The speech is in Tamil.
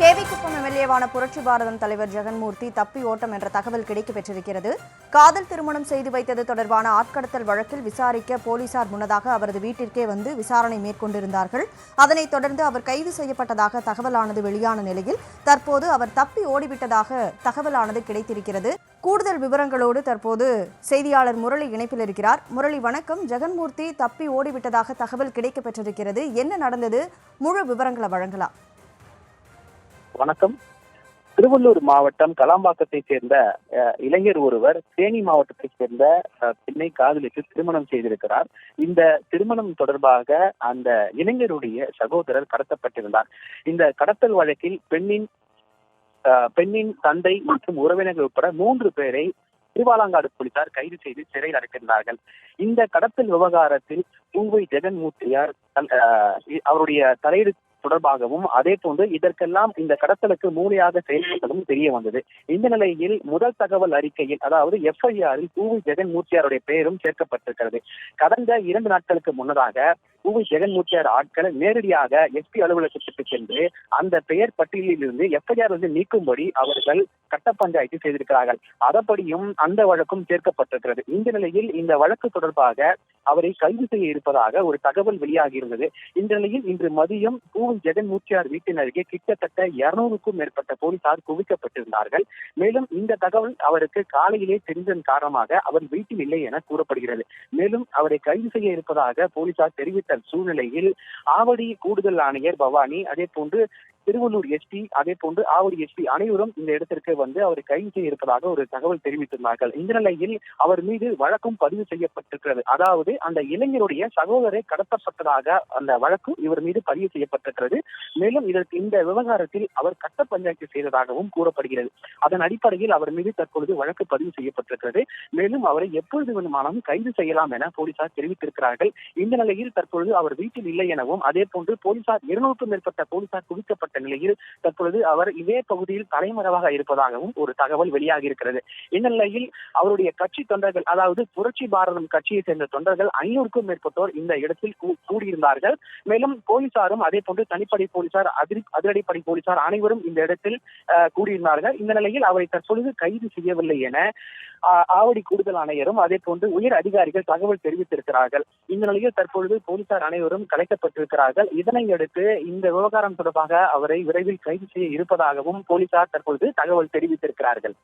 கேவிக்குப்பம் எம்எல்ஏவான புரட்சி பாரதம் தலைவர் ஜெகன்மூர்த்தி தப்பி ஓட்டம் என்ற தகவல் கிடைக்கப் பெற்றிருக்கிறது. காதல் திருமணம் செய்து வைத்தது தொடர்பான ஆட்கடத்தல் வழக்கில் விசாரிக்க போலீசார் முன்னதாக அவரது வீட்டிற்கே வந்து விசாரணை மேற்கொண்டிருந்தார்கள். அதனைத் தொடர்ந்து அவர் கைது செய்யப்பட்டதாக தகவலானது வெளியான நிலையில் தற்போது அவர் தப்பி ஓடிவிட்டதாக தகவலானது கிடைத்திருக்கிறது. கூடுதல் விவரங்களோடு தற்போது செய்தியாளர் முரளி இணைப்பில் இருக்கிறார். முரளி, வணக்கம். ஜெகன்மூர்த்தி தப்பி ஓடிவிட்டதாக தகவல் கிடைக்கப் பெற்றிருக்கிறது. என்ன நடந்தது? முழு விவரங்களை வழங்கலாம். வணக்கம். திருவள்ளூர் மாவட்டம் கலாம்பாக்கத்தைச் சேர்ந்த இளைஞர் ஒருவர் தேனி மாவட்டத்தைச் சேர்ந்த பெண்ணை காதலித்து திருமணம் செய்திருக்கிறார். இந்த திருமணம் தொடர்பாக அந்த இளைஞருடைய சகோதரர் கடத்தப்பட்டிருந்தார். இந்த கடத்தல் வழக்கில் பெண்ணின் தந்தை மற்றும் உறவினர்கள் உட்பட 3 பேரை திருவாலங்காடு போலீசார் கைது செய்து சிறையில் அடைத்திருந்தார்கள். இந்த கடத்தல் விவகாரத்தில் பூவை ஜெகன்மூர்த்தியார் அவருடைய தலையீடு தொடர்பாகவும் அதே போன்று இதற்கெல்லாம் இந்த கடத்தலுக்கு மூளையாக செயல்பட்டதும் தெரிய வந்தது. இந்த நிலையில் முதல் தகவல் அறிக்கையில், அதாவது FIR-இல் பூவை ஜெகன்மூர்த்தியாருடைய பெயரும் சேர்க்கப்பட்டிருக்கிறது. கடந்த 2 நாட்களுக்கு முன்னதாக பூவை ஜெகன்மூர்த்தியார் ஆட்கள் நேரடியாக SP அலுவலகத்திற்கு சென்று அந்த பெயர் பட்டியலில் இருந்து FIR நீக்கும்படி அவர்கள் கட்ட பஞ்சாயத்து செய்திருக்கிறார்கள். அதன்படியும் அந்த வழக்கும் சேர்க்கப்பட்டிருக்கிறது. இந்த நிலையில் இந்த வழக்கு தொடர்பாக அவரை கைது செய்ய இருப்பதாக ஒரு தகவல் வெளியாகி இருந்தது. இந்த நிலையில் இன்று மதியம் பூவை ஜெகன்மூர்த்தியார் வீட்டின் அருகே கிட்டத்தட்ட 200க்கும் மேற்பட்ட போலீசார் குவிக்கப்பட்டிருந்தார்கள். மேலும் இந்த தகவல் அவருக்கு காலையிலே தெரிந்ததன் காரணமாக அவர் வீட்டில் இல்லை என கூறப்படுகிறது. மேலும் அவரை கைது செய்ய இருப்பதாக போலீசார் தெரிவித்த சூழ்நிலையில் ஆவடி கூடுதல் ஆணையர் பவானி, அதே போன்று திருவள்ளூர் SP, அதே போன்று ஆவடி SP அனைவரும் இந்த இடத்திற்கு வந்து அவரை கைது செய்ய இருப்பதாக ஒரு தகவல் தெரிவித்திருந்தார்கள். இந்த நிலையில் அவர் மீது வழக்கும் பதிவு செய்யப்பட்டிருக்கிறது. அதாவது அந்த இளைஞருடைய சகோதரரை கடத்தப்பட்டதாக அந்த வழக்கு இவர் மீது பதிவு செய்யப்பட்டிருக்கிறது. மேலும் இந்த விவகாரத்தில் அவர் கட்ட பஞ்சாயத்து செய்ததாகவும் கூறப்படுகிறது. அதன் அடிப்படையில் அவர் மீது தற்பொழுது வழக்கு பதிவு செய்யப்பட்டிருக்கிறது. மேலும் அவரை எப்பொழுது வேண்டுமானாலும் கைது செய்யலாம் என போலீசார் தெரிவித்திருக்கிறார்கள். இந்த நிலையில் தற்பொழுது அவர் வீட்டில் இல்லை எனவும், அதே போன்று போலீசார் 200க்கும் மேற்பட்ட போலீசார் குவிக்கப்பட்ட நிலையில் தற்பொழுது அவர் இதே பகுதியில் தலைமறைவாக இருப்பதாகவும் ஒரு தகவல் வெளியாகி இருக்கிறது. இந்த நிலையில் அவருடைய கட்சி தொண்டர்கள், அதாவது புரட்சி பாரதம் கட்சியை சேர்ந்த தொண்டர்கள் 500க்கும் மேற்பட்டோர் இந்த இடத்தில் கூடியிருந்தார்கள். மேலும் போலீசாரும் அதே போன்று தனிப்படை போலீசார், அதிரடிப்படை போலீசார் அனைவரும் இந்த இடத்தில் கூடியிருந்தார்கள். இந்த நிலையில் அவரை தற்பொழுது கைது செய்யவில்லை என ஆவடி கூடுதல் ஆணையரும் அதே போன்று உயர் அதிகாரிகள் தகவல் தெரிவித்திருக்கிறார்கள். இந்த நிலையில் தற்பொழுது போலீசார் அனைவரும் கலைக்கப்பட்டிருக்கிறார்கள். இதனையடுத்து இந்த விவகாரம் தொடர்பாக அவரை விரைவில் கைது செய்ய இருப்பதாகவும் போலீசார் தற்பொழுது தகவல் தெரிவித்திருக்கிறார்கள்.